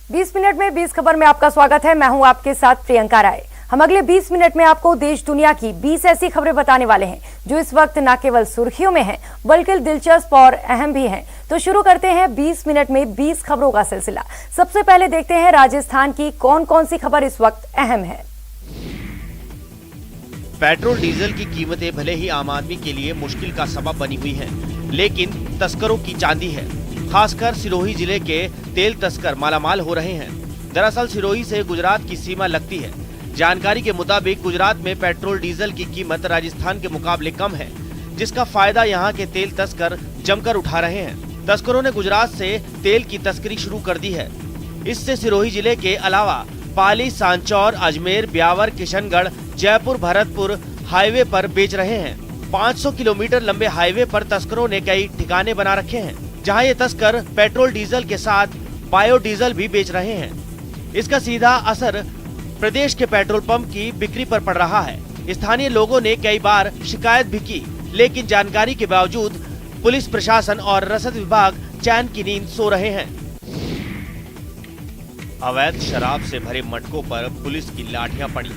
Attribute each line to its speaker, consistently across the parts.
Speaker 1: 20 minute में 20 खबर में आपका स्वागत है। मैं हूं आपके साथ प्रियंका राय। हम अगले 20 मिनट में आपको देश दुनिया की 20 ऐसी खबरें बताने वाले हैं जो इस वक्त न केवल सुर्खियों में हैं बल्कि दिलचस्प और अहम भी हैं। तो शुरू करते हैं 20 मिनट में 20 खबरों का सिलसिला। सबसे पहले देखते हैं राजस्थान की कौन कौन सी खबर इस वक्त अहम है।
Speaker 2: पेट्रोल डीजल की कीमतें भले ही आम आदमी के लिए मुश्किल का सबब बनी हुई हैं, लेकिन तस्करों की चांदी है। खासकर सिरोही जिले के तेल तस्कर मालामाल हो रहे हैं। दरअसल सिरोही से गुजरात की सीमा लगती है। जानकारी के मुताबिक गुजरात में पेट्रोल डीजल की कीमत राजस्थान के मुकाबले कम है, जिसका फायदा यहां के तेल तस्कर जमकर उठा रहे हैं। तस्करों ने गुजरात से तेल की तस्करी शुरू कर दी है। इससे सिरोही जिले के अलावा पाली, सांचौर, अजमेर, ब्यावर, किशनगढ़, जयपुर, भरतपुर हाईवे पर बेच रहे हैं। 500 किलोमीटर लंबे हाईवे पर तस्करों ने कई ठिकाने बना रखे हैं, जहां ये तस्कर पेट्रोल डीजल के साथ बायोडीजल भी बेच रहे हैं। इसका सीधा असर प्रदेश के पेट्रोल पंप की बिक्री पर पड़ रहा है। स्थानीय लोगों ने कई बार शिकायत भी की, लेकिन जानकारी के बावजूद पुलिस प्रशासन और रसद विभाग चैन की नींद सो रहे हैं। अवैध शराब से भरे मटकों पर पुलिस की लाठियां पड़ी,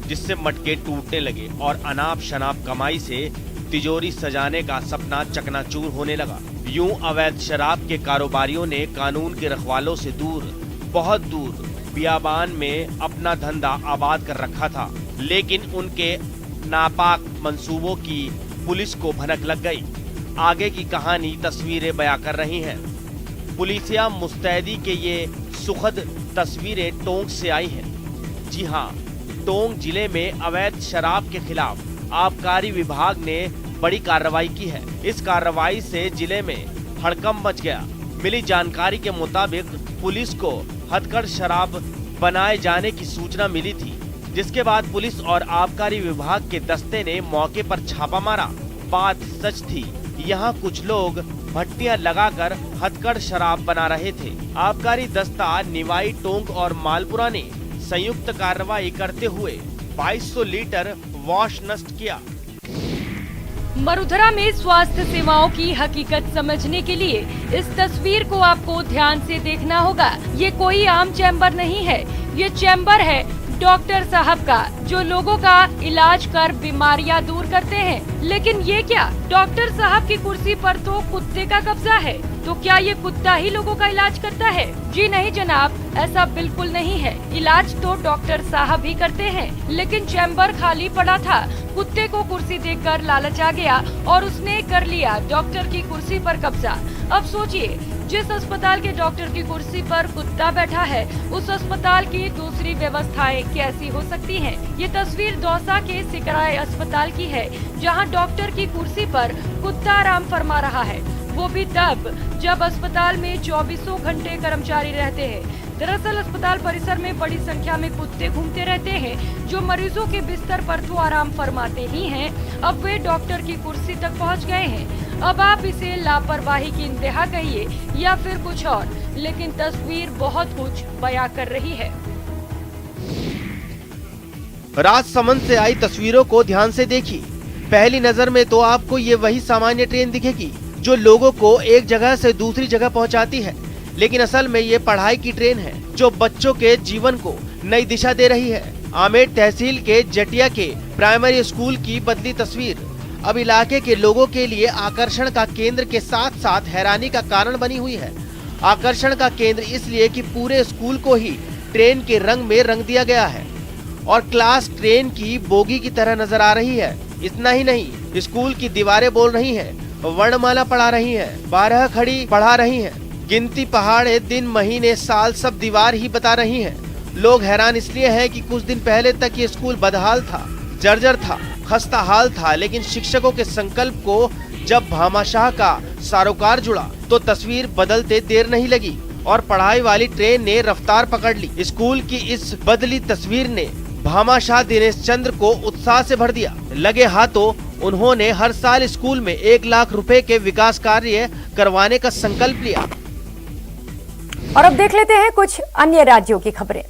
Speaker 2: जिससे मटके टूटने लगे और अनाप शनाप कमाई से तिजोरी सजाने का सपना चकनाचूर होने लगा। यूं अवैध शराब के कारोबारियों ने कानून के रखवालों से दूर, बहुत दूर बियाबान में अपना धंधा आबाद कर रखा था, लेकिन उनके नापाक मंसूबों की पुलिस को भनक लग गई। आगे की कहानी तस्वीरें बयां कर रही हैं। पुलिसिया मुस्तैदी के ये सुखद तस्वीरें टोंक से आई हैं। जी हां, टोंक जिले में अवैध शराब के खिलाफ आबकारी विभाग ने बड़ी कार्रवाई की है। इस कार्रवाई से जिले में हड़कंप मच गया। मिली जानकारी के मुताबिक पुलिस को हथकढ़ शराब बनाए जाने की सूचना मिली थी, जिसके बाद पुलिस और आबकारी विभाग के दस्ते ने मौके पर छापा मारा। बात सच थी, यहाँ कुछ लोग भट्टियां लगाकर हथकढ़ शराब बना रहे थे। आबकारी दस्ता निवाई, टोंक और मालपुरा ने संयुक्त कार्रवाई करते हुए 2200 लीटर वॉश नष्ट किया।
Speaker 3: मरुधरा में स्वास्थ्य सेवाओं की हकीकत समझने के लिए इस तस्वीर को आपको ध्यान से देखना होगा। ये कोई आम चैम्बर नहीं है, ये चैम्बर है डॉक्टर साहब का, जो लोगों का इलाज कर बीमारियां दूर करते हैं। लेकिन ये क्या, डॉक्टर साहब की कुर्सी पर तो कुत्ते का कब्जा है, तो क्या ये कुत्ता ही लोगों का इलाज करता है? जी नहीं जनाब, ऐसा बिल्कुल नहीं है। इलाज तो डॉक्टर साहब ही करते हैं, लेकिन चैम्बर खाली पड़ा था। कुत्ते को कुर्सी देखकर लालच आ गया और उसने कर लिया डॉक्टर की कुर्सी पर कब्जा। अब सोचिए, जिस अस्पताल के डॉक्टर की कुर्सी पर कुत्ता बैठा है, उस अस्पताल की दूसरी व्यवस्थाएं कैसी हो सकती हैं? ये तस्वीर दौसा के सिकराय अस्पताल की है, जहां डॉक्टर की कुर्सी पर कुत्ता आराम फरमा रहा है, वो भी तब जब अस्पताल में 24 घंटे कर्मचारी रहते हैं। दरअसल अस्पताल परिसर में बड़ी संख्या में कुत्ते घूमते रहते हैं, जो मरीजों के बिस्तर पर तो आराम फरमाते ही हैं, अब वे डॉक्टर की कुर्सी तक पहुंच गए हैं। अब आप इसे लापरवाही की इंतहा कहिए या फिर कुछ और, लेकिन तस्वीर बहुत कुछ बयां कर रही है।
Speaker 2: राजसमंद से आई तस्वीरों को ध्यान से देखिए। पहली नजर में तो आपको ये वही सामान्य ट्रेन दिखेगी जो लोगों को एक जगह से दूसरी जगह पहुंचाती है, लेकिन असल में ये पढ़ाई की ट्रेन है जो बच्चों के जीवन को नई दिशा दे रही है। आमेर तहसील के जटिया के प्राइमरी स्कूल की बदली तस्वीर अब इलाके के लोगों के लिए आकर्षण का केंद्र के साथ साथ हैरानी का कारण बनी हुई है। आकर्षण का केंद्र इसलिए कि पूरे स्कूल को ही ट्रेन के रंग में रंग दिया गया है और क्लास ट्रेन की बोगी की तरह नजर आ रही है। इतना ही नहीं, स्कूल की दीवारें बोल रही हैं, वर्णमाला पढ़ा रही हैं, 12 खड़ी पढ़ा रही हैं, गिनती पहाड़े, दिन, महीने, साल सब दीवार ही बता रही हैं। लोग हैरान इसलिए हैं कि कुछ दिन पहले तक ये स्कूल बदहाल था, जर्जर था, खस्ता हाल था, लेकिन शिक्षकों के संकल्प को जब भामाशाह का सरोकार जुड़ा तो तस्वीर बदलते देर नहीं लगी और पढ़ाई वाली ट्रेन ने रफ्तार पकड़ ली। स्कूल की इस बदली तस्वीर ने भामाशाह दिनेश चंद्र को उत्साह से भर दिया। लगे हाथों उन्होंने हर साल स्कूल में 1 लाख रुपए के विकास कार्य करवाने का संकल्प लिया।
Speaker 1: और अब देख लेते हैं कुछ अन्य राज्यों की खबरें।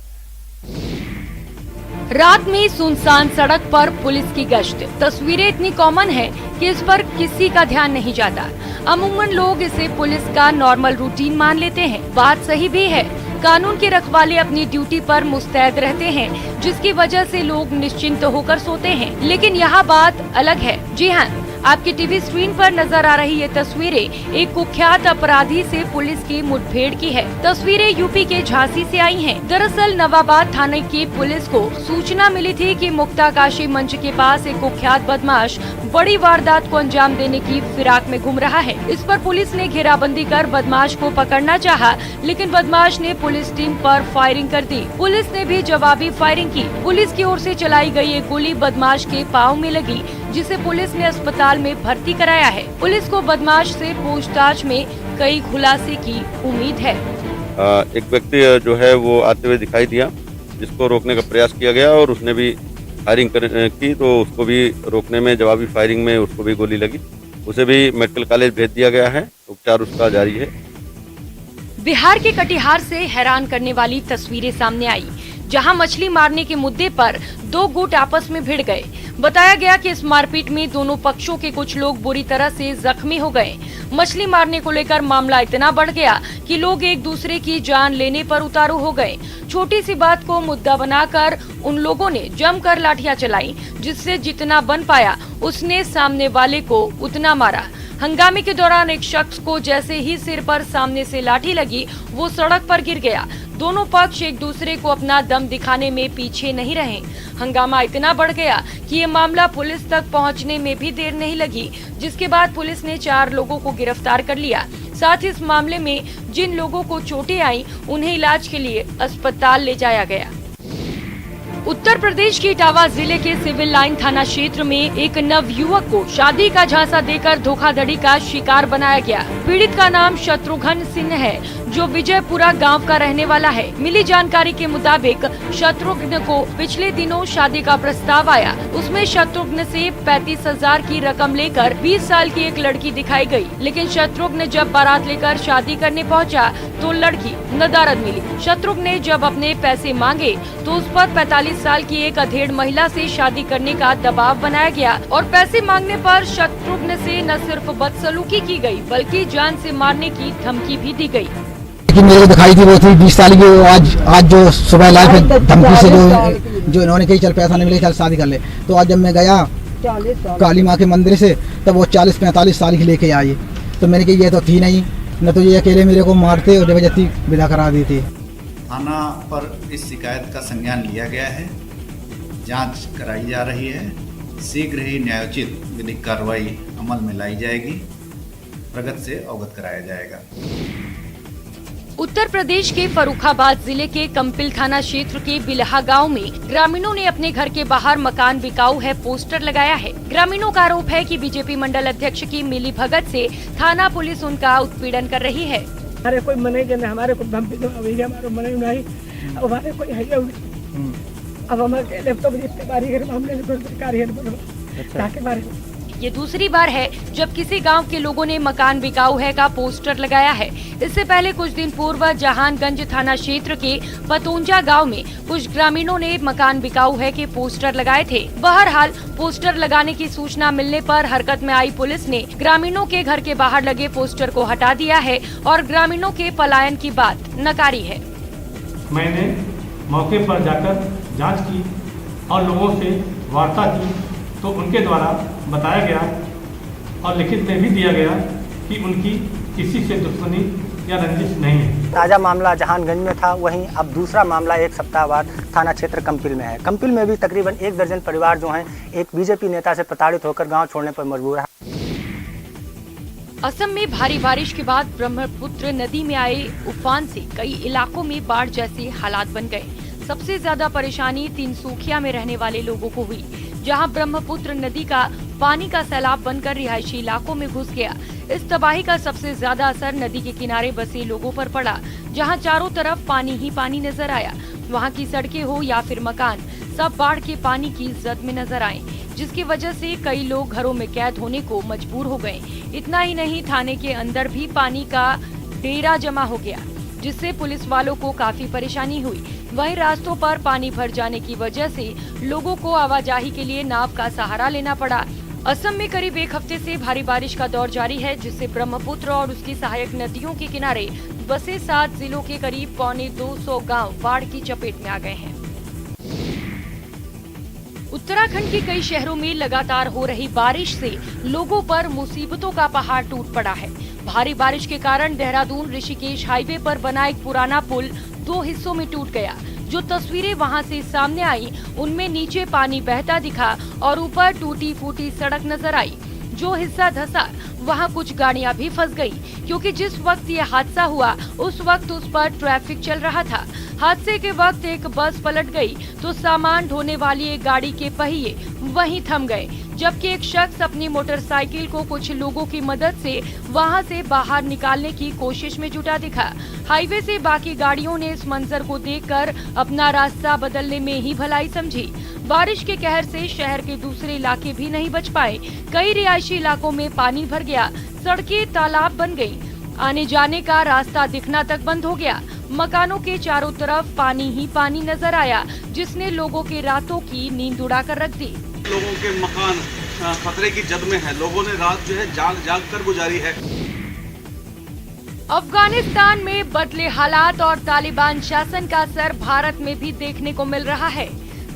Speaker 3: रात में सुनसान सड़क पर पुलिस की गश्त। तस्वीरें इतनी कॉमन है कि इस पर किसी का ध्यान नहीं जाता। अमूमन लोग इसे पुलिस का नॉर्मल रूटीन मान लेते हैं। बात सही भी है, कानून के रखवाले अपनी ड्यूटी पर मुस्तैद रहते हैं, जिसकी वजह से लोग निश्चिंत होकर सोते हैं। लेकिन यहाँ बात अलग है। जी हाँ, आपकी टीवी स्क्रीन पर नजर आ रही ये तस्वीरें एक कुख्यात अपराधी से पुलिस की मुठभेड़ की है। तस्वीरें यूपी के झांसी से आई हैं। दरअसल नवाबाद थाने की पुलिस को सूचना मिली थी कि मुक्ताकाशी मंच के पास एक कुख्यात बदमाश बड़ी वारदात को अंजाम देने की फिराक में घूम रहा है। इस पर पुलिस ने घेराबंदी कर बदमाश को पकड़ना चाहा, लेकिन बदमाश ने पुलिस टीम पर फायरिंग कर दी। पुलिस ने भी जवाबी फायरिंग की। पुलिस की ओर से चलाई गई एक गोली बदमाश के पाँव में लगी, जिसे पुलिस ने अस्पताल में भर्ती कराया है। पुलिस को बदमाश से पूछताछ में कई खुलासे की उम्मीद है।
Speaker 4: एक व्यक्ति जो है वो आते हुए दिखाई दिया, जिसको रोकने का प्रयास किया गया और उसने भी फायरिंग की, तो उसको भी रोकने में जवाबी फायरिंग में उसको भी गोली लगी। उसे भी मेडिकल कॉलेज भेज दिया गया है, उपचार उसका जारी है।
Speaker 3: बिहार के कटिहार से हैरान करने वाली तस्वीरें सामने आई, जहां मछली मारने के मुद्दे पर दो गुट आपस में भिड़ गए। बताया गया कि इस मारपीट में दोनों पक्षों के कुछ लोग बुरी तरह से जख्मी हो गए। मछली मारने को लेकर मामला इतना बढ़ गया कि लोग एक दूसरे की जान लेने पर उतारू हो गए। छोटी सी बात को मुद्दा बनाकर उन लोगों ने जमकर लाठियां चलाई, जिससे जितना बन पाया उसने सामने वाले को उतना मारा। हंगामे के दौरान एक शख्स को जैसे ही सिर पर सामने से लाठी लगी, वो सड़क पर गिर गया। दोनों पक्ष एक दूसरे को अपना दम दिखाने में पीछे नहीं रहे। हंगामा इतना बढ़ गया कि ये मामला पुलिस तक पहुंचने में भी देर नहीं लगी, जिसके बाद पुलिस ने 4 लोगों को गिरफ्तार कर लिया। साथ ही इस मामले में जिन लोगों को चोटें आई, उन्हें इलाज के लिए अस्पताल ले जाया गया। उत्तर प्रदेश के इटावा जिले के सिविल लाइन थाना क्षेत्र में एक नवयुवक को शादी का झांसा देकर धोखाधड़ी का शिकार बनाया गया। पीड़ित का नाम शत्रुघ्न सिंह है, जो विजयपुरा गांव का रहने वाला है। मिली जानकारी के मुताबिक शत्रुघ्न को पिछले दिनों शादी का प्रस्ताव आया। उसमें शत्रुघ्न से 35,000 की रकम लेकर 20 साल की एक लड़की दिखाई गई, लेकिन शत्रुघ्न जब बारात लेकर शादी करने पहुंचा तो लड़की नदारद मिली। शत्रुघ्न ने जब अपने पैसे मांगे तो उस पर 45 साल की एक अधेड़ महिला से शादी करने का दबाव बनाया गया और पैसे मांगने पर शत्रुघ्न से न सिर्फ बदसलूकी की गई, बल्कि जान से मारने की धमकी भी दी गई।
Speaker 5: कि मेरे को दिखाई थी वो थी 20 साल की। आज जो सुबह लाइफ धमकी से जो इन्होंने कही चल पैसा नहीं मिले चल शादी कर ले, तो आज जब मैं गया काली माँ के मंदिर से, तब वो 40-45 साल की लेके आई। तो मैंने कही ये तो थी नहीं, न तो ये अकेले मेरे को मारते और जबरदस्ती विदा करा दी थी।
Speaker 6: थाना पर इस शिकायत का संज्ञान लिया गया है, जांच कराई जा रही है। शीघ्र ही न्यायोचित विधिक कार्रवाई अमल में लाई जाएगी, प्रगति से अवगत कराया जाएगा।
Speaker 3: उत्तर प्रदेश के फर्रुखाबाद जिले के कंपिल थाना क्षेत्र के बिलहा गांव में ग्रामीणों ने अपने घर के बाहर मकान बिकाऊ है पोस्टर लगाया है। ग्रामीणों का आरोप है कि बीजेपी मंडल अध्यक्ष की मिली भगत से थाना पुलिस उनका उत्पीड़न कर रही है।
Speaker 7: हमारे कोई मने के हमारे को धमकी दो, अभी हमारे मने नहीं, अब हमारे कोई है अब हमारे लैपटॉप जितने बारी मामले में सरकारी है बारे में।
Speaker 3: ये दूसरी बार है जब किसी गांव के लोगों ने मकान बिकाऊ है का पोस्टर लगाया है। इससे पहले कुछ दिन पूर्व जहानगंज थाना क्षेत्र के पतोंजा गांव में कुछ ग्रामीणों ने मकान बिकाऊ है के पोस्टर लगाए थे। बहरहाल पोस्टर लगाने की सूचना मिलने पर हरकत में आई पुलिस ने ग्रामीणों के घर के बाहर लगे पोस्टर को हटा दिया है और ग्रामीणों के पलायन की बात नकारी है।
Speaker 8: मैंने मौके पर जाकर जाँच की और लोगों से वार्ता की, तो उनके द्वारा बताया गया और लिखित में भी दिया गया कि उनकी किसी से दुश्मनी या रंजिश नहीं है।
Speaker 9: ताज़ा मामला जहानगंज में था, वहीं अब दूसरा मामला एक सप्ताह बाद थाना क्षेत्र कंपिल में है। कंपिल में भी तकरीबन 1 दर्जन परिवार जो हैं एक बीजेपी नेता से प्रताड़ित होकर गांव छोड़ने पर मजबूर है।
Speaker 3: असम में भारी बारिश के बाद ब्रह्मपुत्र नदी में आए उफान से कई इलाकों में बाढ़ जैसे हालात बन गए। सबसे ज्यादा परेशानी तिनसुकिया में रहने वाले लोगों को हुई, जहां ब्रह्मपुत्र नदी का पानी का सैलाब बनकर रिहायशी इलाकों में घुस गया। इस तबाही का सबसे ज्यादा असर नदी के किनारे बसे लोगों पर पड़ा, जहां चारों तरफ पानी ही पानी नजर आया। वहां की सड़कें हो या फिर मकान, सब बाढ़ के पानी की जद में नजर आए, जिसकी वजह से कई लोग घरों में कैद होने को मजबूर हो गए। इतना ही नहीं, थाने के अंदर भी पानी का डेरा जमा हो गया, जिससे पुलिस वालों को काफी परेशानी हुई। वहीं रास्तों पर पानी भर जाने की वजह से लोगों को आवाजाही के लिए नाव का सहारा लेना पड़ा। असम में करीब एक हफ्ते से भारी बारिश का दौर जारी है, जिससे ब्रह्मपुत्र और उसकी सहायक नदियों के किनारे बसे 7 जिलों के करीब 250 गांव बाढ़ की चपेट में आ गए हैं। उत्तराखंड के कई शहरों में लगातार हो रही बारिश से लोगों पर मुसीबतों का पहाड़ टूट पड़ा है। भारी बारिश के कारण देहरादून ऋषिकेश हाईवे पर बना एक पुराना पुल 2 हिस्सों में टूट गया। जो तस्वीरें वहां से सामने आई, उनमें नीचे पानी बहता दिखा और ऊपर टूटी फूटी सड़क नजर आई। जो हिस्सा धंसा, वहां कुछ गाड़ियां भी फंस गई, क्योंकि जिस वक्त ये हादसा हुआ उस वक्त उस पर ट्रैफिक चल रहा था। हादसे के वक्त एक बस पलट गई तो सामान ढोने वाली एक गाड़ी के पहिए वहीं थम गए, जबकि एक शख्स अपनी मोटरसाइकिल को कुछ लोगों की मदद से वहां से बाहर निकालने की कोशिश में जुटा दिखा। हाईवे से बाकी गाड़ियों ने इस मंजर को देखकर अपना रास्ता बदलने में ही भलाई समझी। बारिश के कहर से शहर के दूसरे इलाके भी नहीं बच पाए। कई रिहायशी इलाकों में पानी भर गया, सड़कें तालाब बन गयी, आने जाने का रास्ता दिखना तक बंद हो गया। मकानों के चारों तरफ पानी ही पानी नजर आया, जिसने लोगों के रातों की नींद उड़ा कर रख दी।
Speaker 10: लोगों के मकान खतरे की जद में है, लोगों ने रात जो है जाग जाग कर गुजारी है।
Speaker 3: अफगानिस्तान में बदले हालात और तालिबान शासन का असर भारत में भी देखने को मिल रहा है।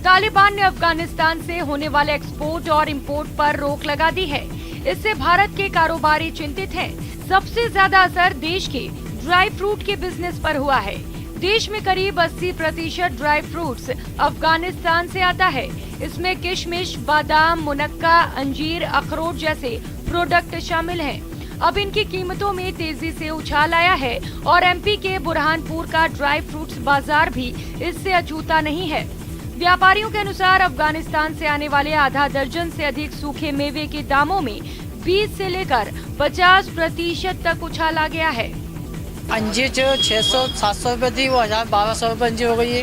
Speaker 3: तालिबान ने अफगानिस्तान से होने वाले एक्सपोर्ट और इंपोर्ट पर रोक लगा दी है। इससे भारत के कारोबारी चिंतित हैं। सबसे ज्यादा असर देश के ड्राई फ्रूट के बिजनेस पर हुआ है। देश में करीब 80% ड्राई फ्रूट्स अफगानिस्तान से आता है। इसमें किशमिश, बादाम, मुनक्का, अंजीर, अखरोट जैसे प्रोडक्ट शामिल हैं। अब इनकी कीमतों में तेजी से उछाल आया है और एमपी के बुरहानपुर का ड्राई फ्रूट्स बाजार भी इससे अछूता नहीं है। व्यापारियों के अनुसार अफगानिस्तान से आने वाले आधा दर्जन से अधिक सूखे मेवे के दामों में 20 से लेकर 50% तक उछाल आ गया है।
Speaker 11: अंजीर जो 600-700 रुपए थी वो 1000-1200 रुपए अंजीर हो गई है।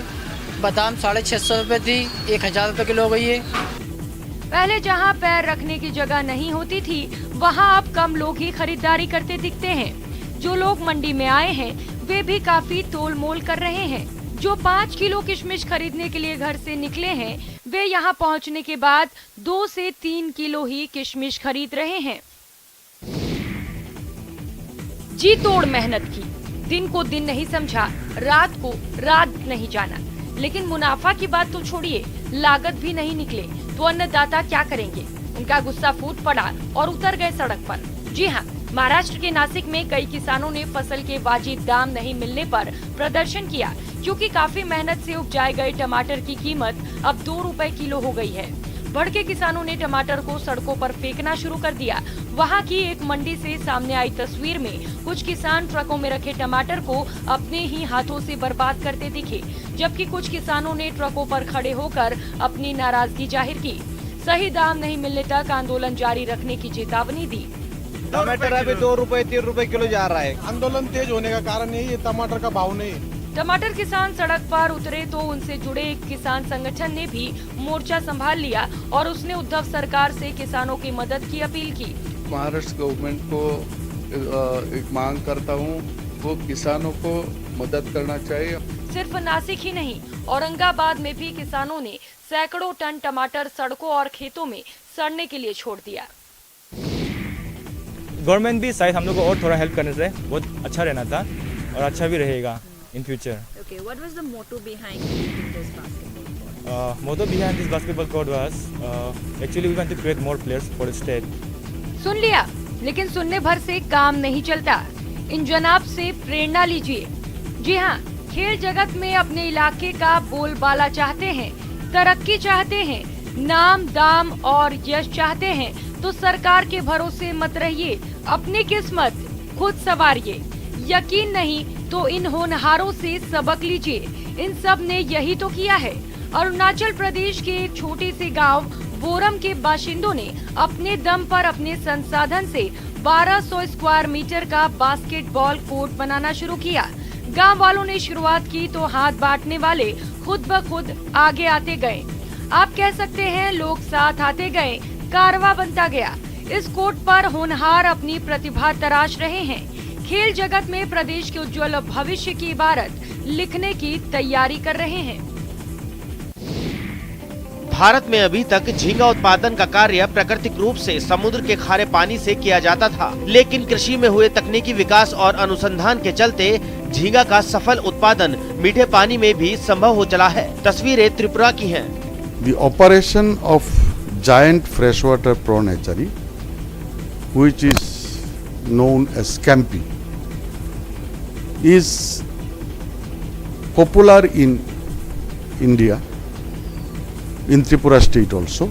Speaker 11: बादाम 650 रुपए थी 1000 रुपए किलो हो गई है।
Speaker 3: पहले जहां पैर रखने की जगह नहीं होती थी, वहां अब कम लोग ही खरीदारी करते दिखते हैं। जो लोग मंडी में आए हैं वे भी काफी तोल मोल कर रहे हैं। जो 5 किलो किशमिश खरीदने के लिए घर से निकले हैं, वे यहां पहुंचने के बाद 2 से 3 किलो ही किशमिश खरीद रहे हैं। जी तोड़ मेहनत की, दिन को दिन नहीं समझा, रात को रात नहीं जाना, लेकिन मुनाफा की बात तो छोड़िए, लागत भी नहीं निकले तो अन्नदाता क्या करेंगे। उनका गुस्सा फूट पड़ा और उतर गए सड़क पर। जी हाँ, महाराष्ट्र के नासिक में कई किसानों ने फसल के वाजिब दाम नहीं मिलने पर प्रदर्शन किया, क्योंकि काफी मेहनत से उपजाए गए टमाटर की कीमत अब 2 रुपए किलो हो गई है। भड़के किसानों ने टमाटर को सड़कों पर फेंकना शुरू कर दिया। वहां की एक मंडी से सामने आई तस्वीर में कुछ किसान ट्रकों में रखे टमाटर को अपने ही हाथों से बर्बाद करते दिखे, जबकि कुछ किसानों ने ट्रकों पर खड़े होकर अपनी नाराजगी जाहिर की। सही दाम नहीं मिलने तक आंदोलन जारी रखने की चेतावनी दी।
Speaker 2: टमाटर अभी 2 रुपए 3 रुपए किलो जा रहा है।
Speaker 12: आंदोलन तेज होने का कारण यही है, टमाटर का भाव नहीं।
Speaker 3: टमाटर किसान सड़क पर उतरे तो उनसे जुड़े एक किसान संगठन ने भी मोर्चा संभाल लिया और उसने उद्धव सरकार से किसानों की मदद की अपील की।
Speaker 13: महाराष्ट्र गवर्नमेंट को एक मांग करता हूँ, वो किसानों को मदद करना चाहिए।
Speaker 3: सिर्फ नासिक ही नहीं, औरंगाबाद में भी किसानों ने सैकड़ों टन टमाटर सड़कों और खेतों में सड़ने के लिए छोड़ दिया।
Speaker 14: गवर्नमेंट भी शायद हम लोग को और थोड़ा हेल्प करने से बहुत अच्छा रहना था और अच्छा भी रहेगा in future.
Speaker 15: Okay, what was the motto behind creating this basketball court?
Speaker 14: Motto behind this basketball court was actually we want to create more players for the state.
Speaker 3: सुन लिया, लेकिन सुनने भर से काम नहीं चलता। इन जनाब से प्रेरणा लीजिए। जी हाँ, खेल जगत में अपने इलाके का बोलबाला चाहते हैं, तरक्की चाहते हैं, नाम दाम और यश चाहते हैं, तो सरकार के भरोसे मत रहिए, अपनी किस्मत खुद संवारिए। यकीन नहीं तो इन होनहारों से सबक लीजिए। इन सब ने यही तो किया है। अरुणाचल प्रदेश के एक छोटे से गांव बोरम के बाशिंदों ने अपने दम पर अपने संसाधन से 1200 स्क्वायर मीटर का बास्केटबॉल कोर्ट बनाना शुरू किया। गांव वालों ने शुरुआत की तो हाथ बांटने वाले खुद ब खुद आगे आते गए। आप कह सकते हैं लोग साथ आते गए, कारवां बनता गया। इस कोर्ट पर होनहार अपनी प्रतिभा तराश रहे हैं। खेल जगत में प्रदेश के उज्जवल भविष्य की इबारत लिखने की तैयारी कर रहे हैं।
Speaker 2: भारत में अभी तक झींगा उत्पादन का कार्य प्राकृतिक रूप से समुद्र के खारे पानी से किया जाता था, लेकिन कृषि में हुए तकनीकी विकास और अनुसंधान के चलते झींगा का सफल उत्पादन मीठे पानी में भी संभव हो चला है। तस्वीरें त्रिपुरा की हैं।
Speaker 16: The operation of giant freshwater prawn hatchery, which is known as Scampi, is popular in India, in Tripura state also.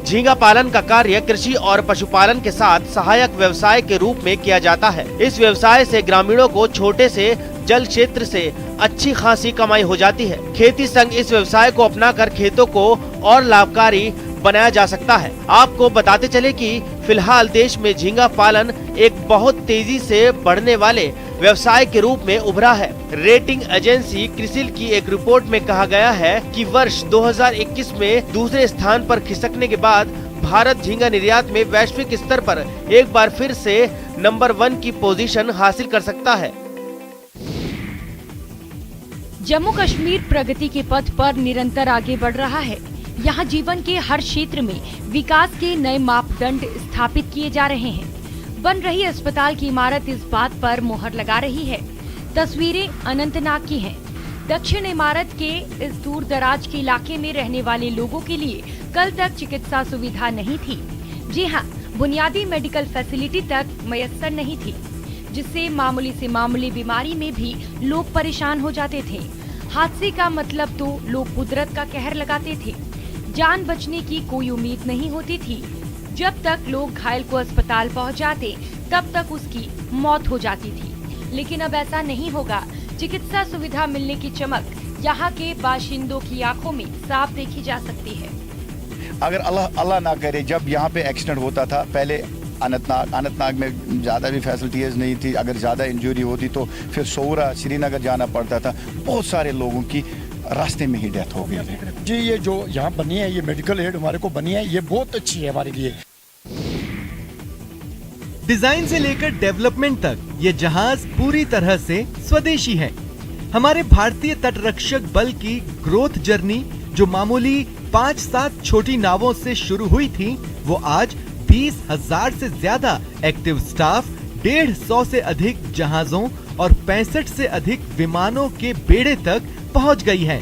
Speaker 2: झींगा पालन का कार्य कृषि और पशुपालन के साथ सहायक व्यवसाय के रूप में किया जाता है। इस व्यवसाय से ग्रामीणों को छोटे से जल क्षेत्र से अच्छी खासी कमाई हो जाती है। खेती संग इस व्यवसाय को अपनाकर खेतों को और लाभकारी बनाया जा सकता है। आपको बताते चले कि फिलहाल देश में झींगा पालन एक बहुत तेजी से बढ़ने वाले व्यवसाय के रूप में उभरा है। रेटिंग एजेंसी क्रिसिल की एक रिपोर्ट में कहा गया है कि वर्ष 2021 में दूसरे स्थान पर खिसकने के बाद भारत झींगा निर्यात में वैश्विक स्तर पर एक बार फिर से नंबर 1 की पोजीशन हासिल कर सकता है।
Speaker 3: जम्मू कश्मीर प्रगति के पथ पर निरंतर आगे बढ़ रहा है। यहाँ जीवन के हर क्षेत्र में विकास के नए मापदंड स्थापित किए जा रहे हैं। बन रही अस्पताल की इमारत इस बात पर मुहर लगा रही है। तस्वीरें अनंतनाग की हैं। दक्षिण इमारत के इस दूर दराज के इलाके में रहने वाले लोगों के लिए कल तक चिकित्सा सुविधा नहीं थी। जी हाँ, बुनियादी मेडिकल फैसिलिटी तक मयस्सर नहीं थी, जिससे मामूली से मामूली बीमारी में भी लोग परेशान हो जाते थे। हादसे का मतलब तो लोग कुदरत का कहर लगाते थे। जान बचने की कोई उम्मीद नहीं होती थी। जब तक लोग घायल को अस्पताल पहुंचाते, तब तक उसकी मौत हो जाती थी। लेकिन अब ऐसा नहीं होगा। चिकित्सा सुविधा मिलने की चमक यहाँ के बाशिंदों की आंखों में साफ देखी जा सकती है।
Speaker 17: अगर अल्लाह ना करे, जब यहाँ पे एक्सीडेंट होता था पहले अनंतनाग में ज़्यादा भी फैसिलिटीज़ नहीं थी। अगर ज़्यादा इंजरी होती तो फिर सोरा श्रीनगर जाना पड़ता था। बहुत सारे लोगों की रास्ते में ही डेथ हो गई थी।
Speaker 18: जी, ये जो यहाँ बनी है, ये मेडिकल एड हमारे को बनी है, ये बहुत अच्छी है हमारे लिए।
Speaker 19: डिजाइन से लेकर डेवलपमेंट तक ये जहाज पूरी तरह से स्वदेशी है। हमारे भारतीय तटरक्षक बल की ग्रोथ जर्नी जो मामूली 5-7 छोटी नावों से शुरू हुई थी, वो आज 20,000 से ज्यादा एक्टिव स्टाफ, 150 से अधिक जहाजों और 65 से अधिक विमानों के बेड़े तक पहुंच गई है।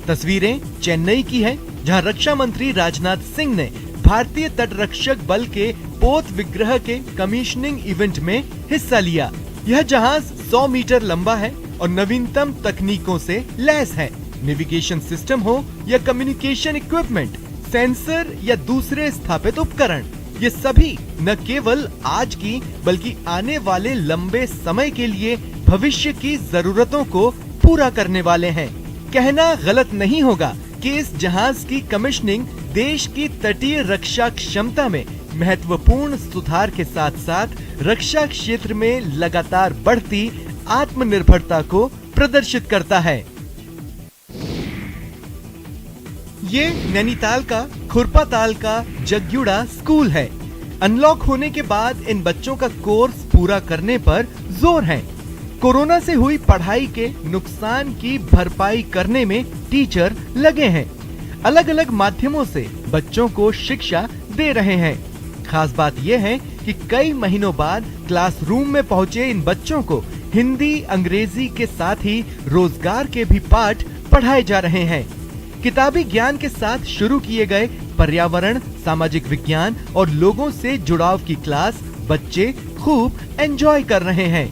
Speaker 19: तस्वीरें चेन्नई की हैं, जहां रक्षा मंत्री राजनाथ सिंह ने भारतीय तटरक्षक बल के पोत विग्रह के कमीशनिंग इवेंट में हिस्सा लिया। यह जहाज 100 मीटर लंबा है और नवीनतम तकनीकों से लैस है। नेविगेशन सिस्टम हो या कम्युनिकेशन इक्विपमेंट, सेंसर या दूसरे स्थापित उपकरण, ये सभी न केवल आज की बल्कि आने वाले लंबे समय के लिए भविष्य की जरूरतों को पूरा करने वाले हैं। कहना गलत नहीं होगा कि इस जहाज की कमीशनिंग देश की तटीय रक्षा क्षमता में महत्वपूर्ण सुधार के साथ साथ रक्षा क्षेत्र में लगातार बढ़ती आत्मनिर्भरता को प्रदर्शित करता है। ये नैनीताल का खुरपाताल का जग्युड़ा स्कूल है। अनलॉक होने के बाद इन बच्चों का कोर्स पूरा करने पर जोर है। कोरोना से हुई पढ़ाई के नुकसान की भरपाई करने में टीचर लगे हैं। अलग अलग माध्यमों से बच्चों को शिक्षा दे रहे हैं। खास बात यह है कि कई महीनों बाद क्लासरूम में पहुंचे इन बच्चों को हिंदी, अंग्रेजी के साथ ही रोजगार के भी पाठ पढ़ाए जा रहे हैं। किताबी ज्ञान के साथ शुरू किए गए पर्यावरण, सामाजिक विज्ञान और लोगों से जुड़ाव की क्लास बच्चे खूब एंजॉय कर रहे हैं।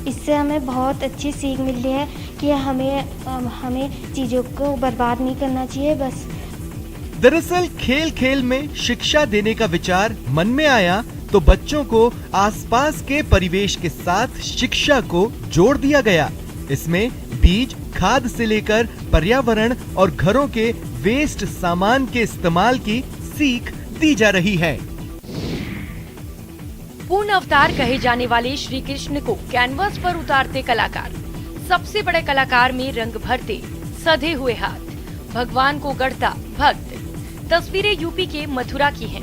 Speaker 20: इससे हमें बहुत अच्छी सीख मिल रही है कि हमें चीजों को बर्बाद नहीं करना चाहिए। बस
Speaker 19: दरअसल खेल खेल में शिक्षा देने का विचार मन में आया तो बच्चों को आसपास के परिवेश के साथ शिक्षा को जोड़ दिया गया। इसमें बीज, खाद से लेकर पर्यावरण और घरों के वेस्ट सामान के इस्तेमाल की सीख दी जा रही है।
Speaker 3: पूर्ण अवतार कहे जाने वाले श्री कृष्ण को कैनवास पर उतारते कलाकार, सबसे बड़े कलाकार में रंग भरते सधे हुए हाथ, भगवान को गढ़ता भक्त। तस्वीरें यूपी के मथुरा की हैं।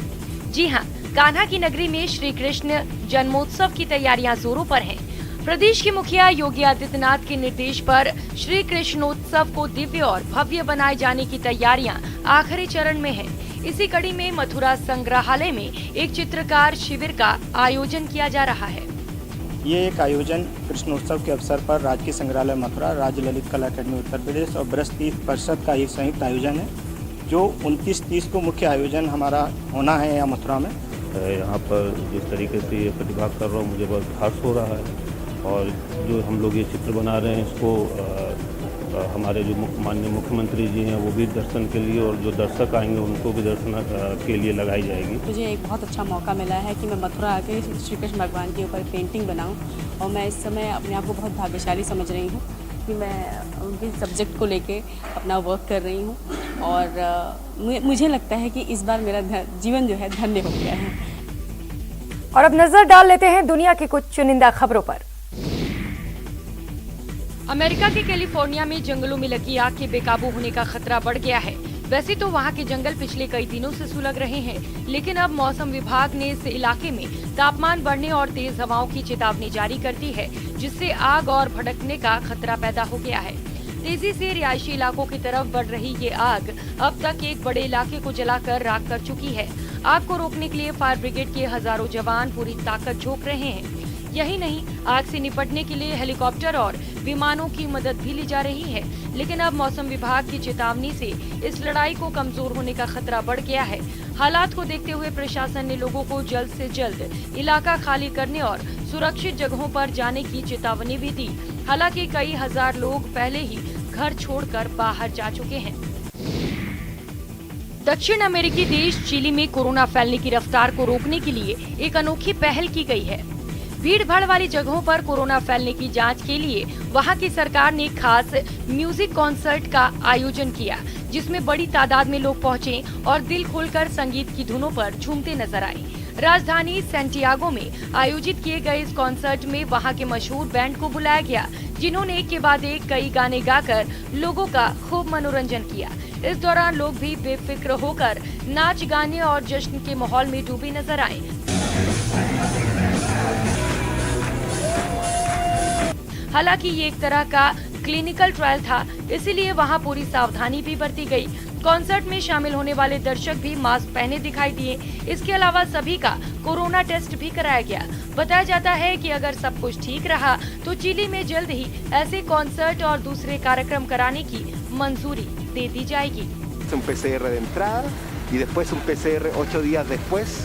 Speaker 3: जी हाँ, कान्हा की नगरी में श्री कृष्ण जन्मोत्सव की तैयारियां जोरों पर हैं। प्रदेश के मुखिया योगी आदित्यनाथ के निर्देश पर श्री कृष्णोत्सव को दिव्य और भव्य बनाए जाने की तैयारियां आखिरी चरण में है। इसी कड़ी में मथुरा संग्रहालय में एक चित्रकार शिविर का आयोजन किया जा रहा है।
Speaker 9: ये एक आयोजन कृष्णोत्सव के अवसर पर राजकीय संग्रहालय मथुरा, राज्य ललित कला अकादमी उत्तर प्रदेश और ब्रज तीर्थ परिषद का एक संयुक्त आयोजन है, जो 29-30 को मुख्य आयोजन हमारा होना है यहाँ मथुरा में।
Speaker 21: यहाँ पर जिस तरीके से ये प्रतिभाग कर रहा हूँ, मुझे बहुत खास हो रहा है। और जो हम लोग ये चित्र बना रहे हैं, इसको हमारे जो माननीय मुख्यमंत्री जी हैं वो भी दर्शन के लिए, और जो दर्शक आएंगे उनको भी दर्शन के लिए लगाई जाएगी। मुझे एक बहुत अच्छा मौका मिला है कि मैं मथुरा आके श्री कृष्ण भगवान के ऊपर पेंटिंग बनाऊं, और मैं इस समय अपने आप को बहुत भाग्यशाली समझ रही हूँ कि मैं उनके सब्जेक्ट को लेके अपना वर्क कर रही हूँ, और मुझे लगता है कि इस बार मेरा जीवन जो है धन्य हो गया है।
Speaker 1: और अब नजर डाल लेते हैं दुनिया की कुछ चुनिंदा खबरों पर।
Speaker 3: अमेरिका के कैलिफोर्निया में जंगलों में लगी आग के बेकाबू होने का खतरा बढ़ गया है। वैसे तो वहां के जंगल पिछले कई दिनों से सुलग रहे हैं, लेकिन अब मौसम विभाग ने इस इलाके में तापमान बढ़ने और तेज हवाओं की चेतावनी जारी कर दी है, जिससे आग और भड़कने का खतरा पैदा हो गया है। तेजी से रिहायशी इलाकों की तरफ बढ़ रही ये आग अब तक एक बड़े इलाके को जलाकर राख कर चुकी है। आग को रोकने के लिए फायर ब्रिगेड के हजारों जवान पूरी ताकत झोंक रहे हैं। यही नहीं, आग से निपटने के लिए हेलीकॉप्टर और विमानों की मदद भी ली जा रही है, लेकिन अब मौसम विभाग की चेतावनी से इस लड़ाई को कमजोर होने का खतरा बढ़ गया है। हालात को देखते हुए प्रशासन ने लोगों को जल्द से जल्द इलाका खाली करने और सुरक्षित जगहों पर जाने की चेतावनी भी दी। हालांकि कई हजार लोग पहले ही घर छोड़कर बाहर जा चुके हैं। दक्षिण अमेरिकी देश चिली में कोरोना फैलने की रफ्तार को रोकने के लिए एक अनोखी पहल की गई है। भीड़ भाड़ वाली जगहों पर कोरोना फैलने की जांच के लिए वहां की सरकार ने खास म्यूजिक कॉन्सर्ट का आयोजन किया, जिसमें बड़ी तादाद में लोग पहुंचे और दिल खोलकर संगीत की धुनों पर झूमते नजर आए। राजधानी सैंटियागो में आयोजित किए गए इस कॉन्सर्ट में वहां के मशहूर बैंड को बुलाया गया, जिन्होंने एक के बाद एक कई गाने गाकर लोगों का खूब मनोरंजन किया। इस दौरान लोग भी बेफिक्र होकर नाच गाने और जश्न के माहौल में डूबे नजर आए। हालांकि ये एक तरह का क्लिनिकल ट्रायल था, इसीलिए वहां पूरी सावधानी भी बरती गई। कॉन्सर्ट में शामिल होने वाले दर्शक भी मास्क पहने दिखाई दिए। इसके अलावा सभी का कोरोना टेस्ट भी कराया गया। बताया जाता है कि अगर सब कुछ ठीक रहा तो चिली में जल्द ही ऐसे कॉन्सर्ट और दूसरे कार्यक्रम कराने की मंजूरी दे दी जाएगी।
Speaker 22: Un PCR de entrada y después un PCR 8 días después